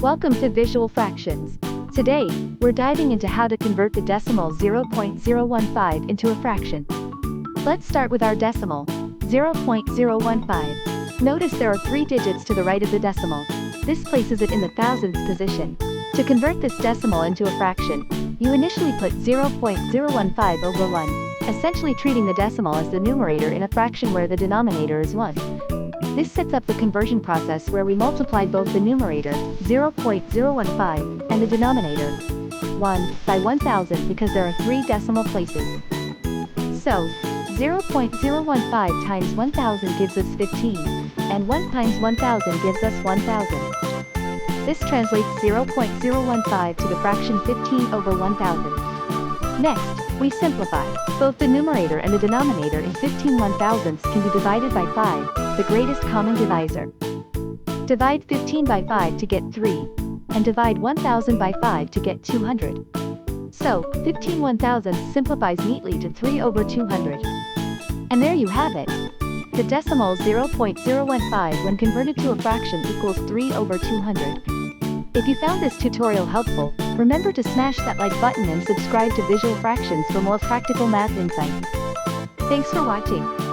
Welcome to Visual Fractions. Today, we're diving into how to convert the decimal 0.015 into a fraction. Let's start with our decimal, 0.015. Notice there are 3 digits to the right of the decimal. This places it in the thousands position. To convert this decimal into a fraction, you initially put 0.015 over 1, essentially treating the decimal as the numerator in a fraction where the denominator is 1. This sets up the conversion process where we multiply both the numerator, 0.015, and the denominator, 1, by 1000 because there are 3 decimal places. So, 0.015 times 1000 gives us 15, and 1 times 1000 gives us 1000. This translates 0.015 to the fraction 15 over 1000. Next, we simplify. Both the numerator and the denominator in 15 1,000ths can be divided by 5, the greatest common divisor. Divide 15 by 5 to get 3, and divide 1000 by 5 to get 200. So, 15 1,000ths simplifies neatly to 3 over 200. And there you have it. The decimal 0.015 when converted to a fraction equals 3 over 200. If you found this tutorial helpful, remember to smash that like button and subscribe to Visual Fractions for more practical math insights. Thanks for watching.